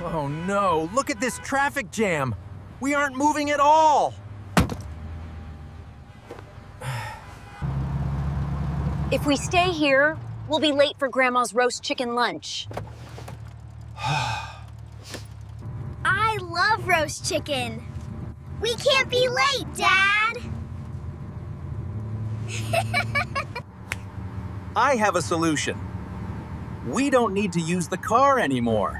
Oh no, look at this traffic jam. We aren't moving at all. If we stay here, we'll be late for Grandma's roast chicken lunch. I love roast chicken. We can't be late, Dad. I have a solution. We don't need to use the car anymore.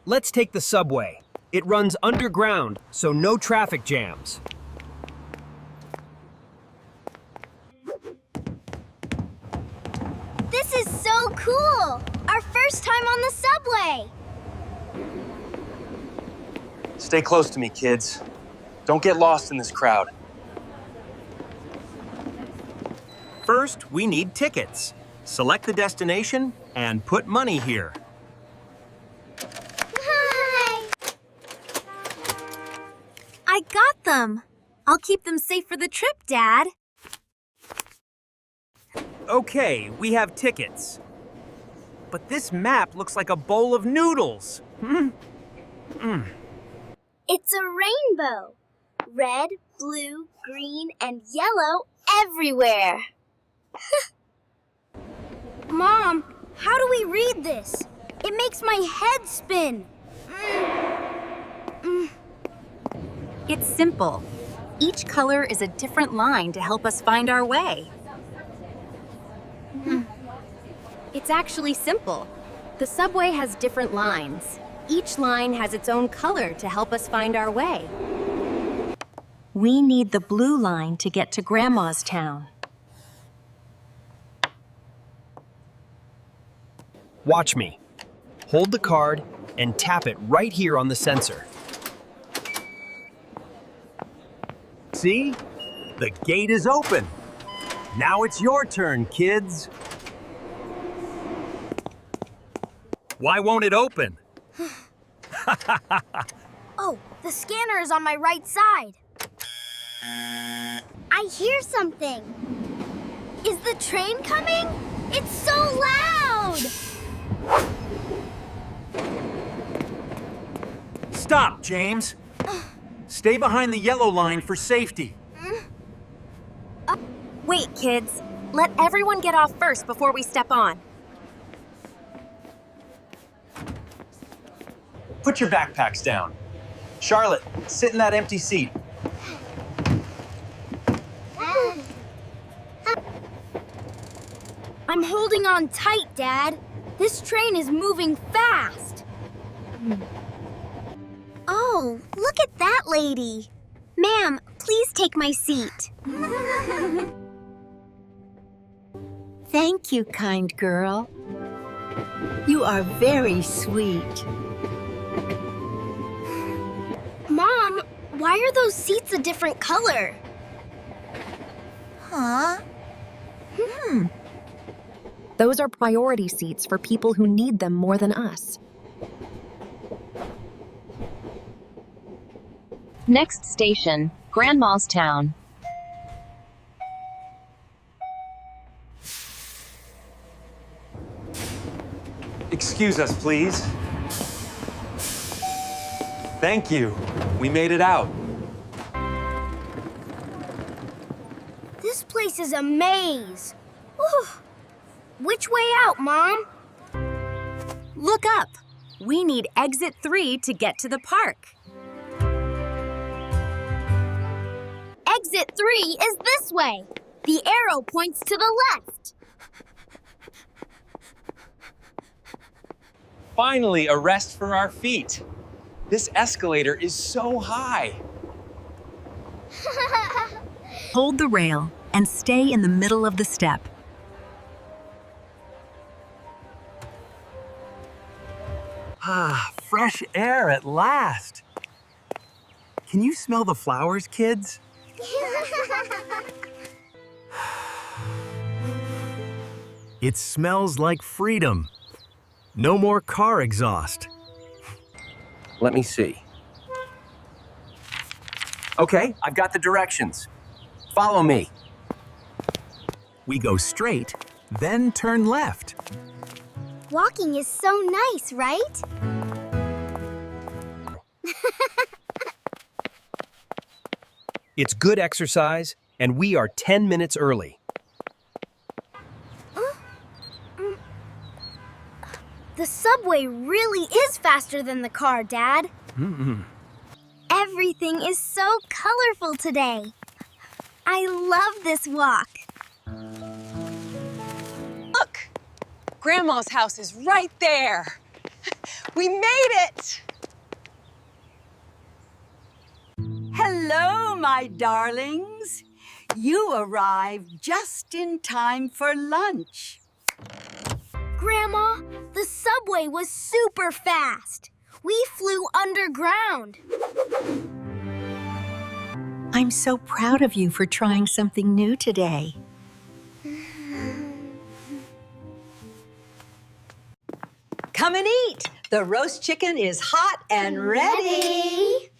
Let's take the subway. It runs underground, so no traffic jams. This is so cool! Our first time on the subway! Stay close to me, kids. Don't get lost in this crowd. First, we need tickets. Select the destination and put money here. Hi! I got them. I'll keep them safe for the trip, Dad. Okay, we have tickets. But this map looks like a bowl of noodles. It's a rainbow. Red, blue, green, and yellow everywhere. Mom, how do we read this? It makes my head spin. It's simple. Each color is a different line to help us find our way. It's actually simple. The subway has different lines. Each line has its own color to help us find our way. We need the blue line to get to Grandma's town. Watch me. Hold the card and tap it right here on the sensor. See? The gate is open. Now it's your turn, kids. Why won't it open? Oh, the scanner is on my right side. I hear something. Is the train coming? It's so loud! Stop, James. Stay behind the yellow line for safety. Wait, kids. Let everyone get off first before we step on. Put your backpacks down. Charlotte, sit in that empty seat. I'm holding on tight, Dad. This train is moving fast. Oh, look at that lady. Ma'am, please take my seat. Thank you, kind girl. You are very sweet. Mom, why are those seats a different color? Huh? Those are priority seats for people who need them more than us. Next station, Grandma's town. Excuse us, please. Thank you. We made it out. This place is a maze. Whew. Which way out, Mom? Look up. We need exit 3 to get to the park. Exit 3 is this way. The arrow points to the left. Finally, a rest for our feet. This escalator is so high. Hold the rail and stay in the middle of the step. Ah, fresh air at last. Can you smell the flowers, kids? It smells like freedom. No more car exhaust. Let me see. Okay, I've got the directions. Follow me. We go straight, then turn left. Walking is so nice, right? It's good exercise, and we are 10 minutes early. The subway really is faster than the car, Dad. Everything is so colorful today. I love this walk. Look! Grandma's house is right there. We made it! Hello, my darlings. You arrived just in time for lunch. Grandma, the subway was super fast. We flew underground. I'm so proud of you for trying something new today. Come and eat. The roast chicken is hot and ready.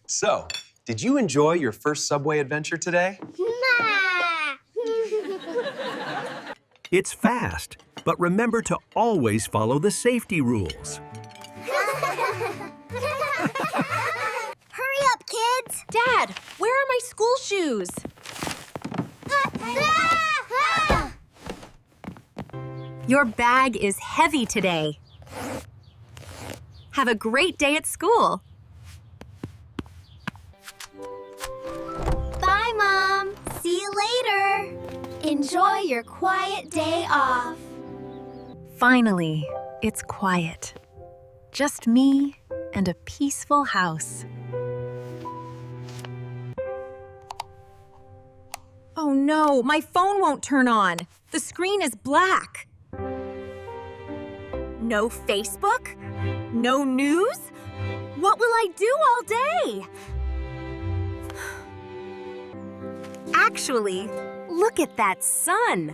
So, did you enjoy your first subway adventure today? It's fast, but remember to always follow the safety rules. Hurry up, kids! Dad, where are my school shoes? Your bag is heavy today. Have a great day at school. Bye, Mom. See you later. Enjoy your quiet day off. Finally, it's quiet. Just me and a peaceful house. Oh no, my phone won't turn on. The screen is black. No Facebook? No news? What will I do all day? Actually, look at that sun.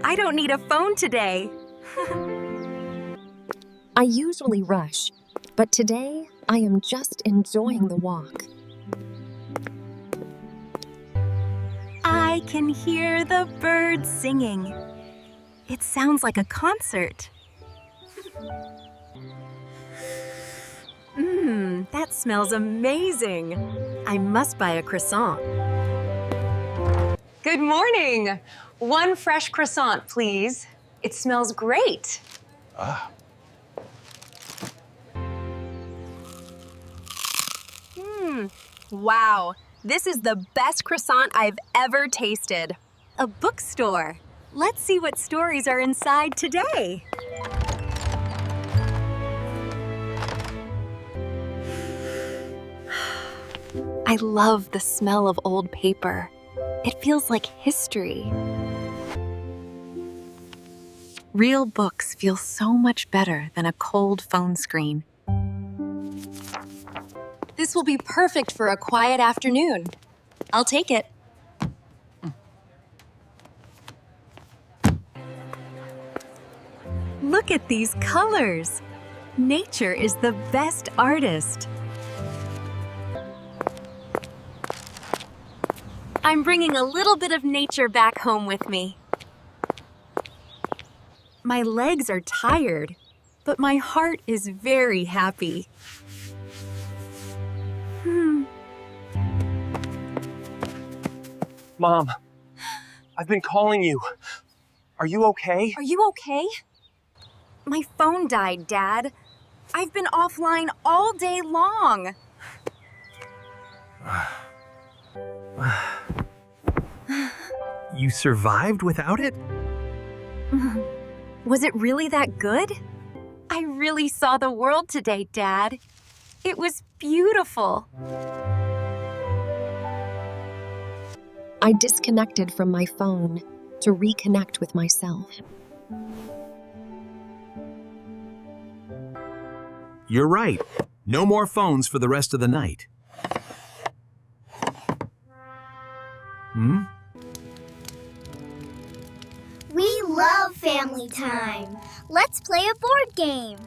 I don't need a phone today. I usually rush, but today I am just enjoying the walk. I can hear the birds singing. It sounds like a concert. That smells amazing. I must buy a croissant. Good morning. One fresh croissant, please. It smells great. Wow, this is the best croissant I've ever tasted. A bookstore. Let's see what stories are inside today. I love the smell of old paper. It feels like history. Real books feel so much better than a cold phone screen. This will be perfect for a quiet afternoon. I'll take it. Look at these colors. Nature is the best artist. I'm bringing a little bit of nature back home with me. My legs are tired, but my heart is very happy. Mom, I've been calling you. Are you okay? Are you okay? My phone died, Dad. I've been offline all day long. You survived without it? Was it really that good? I really saw the world today, Dad. It was beautiful. I disconnected from my phone to reconnect with myself. You're right. No more phones for the rest of the night. We love family time. Let's play a board game.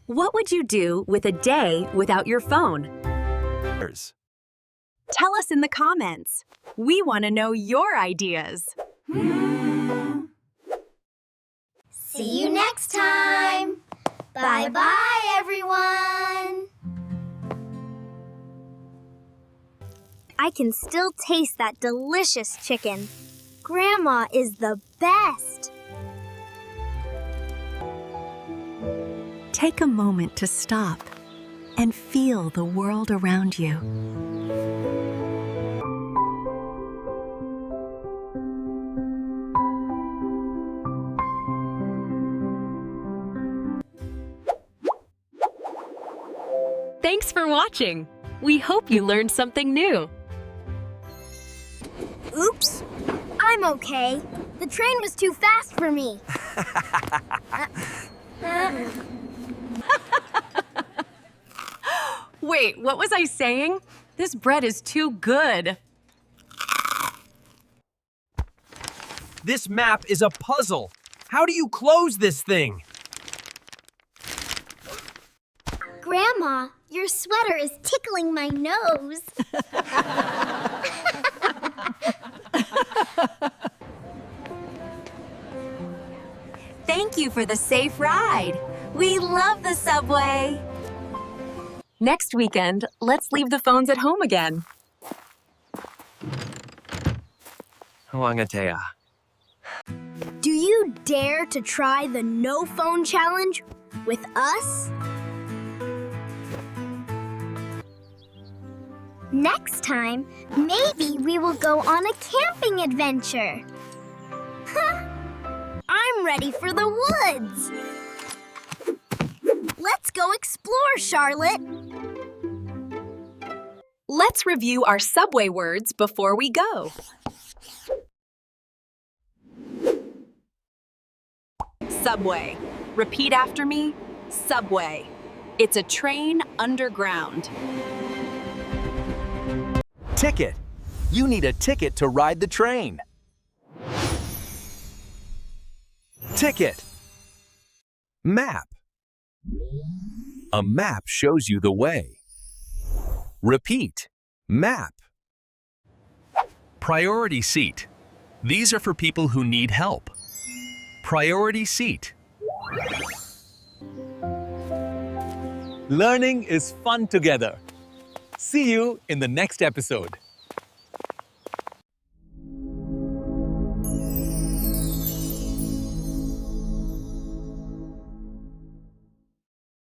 What would you do with a day without your phone? Tell us in the comments. We want to know your ideas. See you next time. Bye-bye, everyone. I can still taste that delicious chicken. Grandma is the best. Take a moment to stop and feel the world around you. Thanks for watching. We hope you learned something new. Oops. I'm okay. The train was too fast for me. Wait, what was I saying? This bread is too good. This map is a puzzle. How do you close this thing? Grandma, your sweater is tickling my nose. Thank you for the safe ride. We love the subway. Next weekend, let's leave the phones at home again. Wangatea. Do you dare to try the no phone challenge with us? Next time, maybe we will go on a camping adventure. I'm ready for the woods. Let's go explore, Charlotte. Let's review our subway words before we go. Subway. Repeat after me. Subway. It's a train underground. Ticket. You need a ticket to ride the train. Ticket. Map. A map shows you the way. Repeat. Map. Priority seat. These are for people who need help. Priority seat. Learning is fun together. See you in the next episode.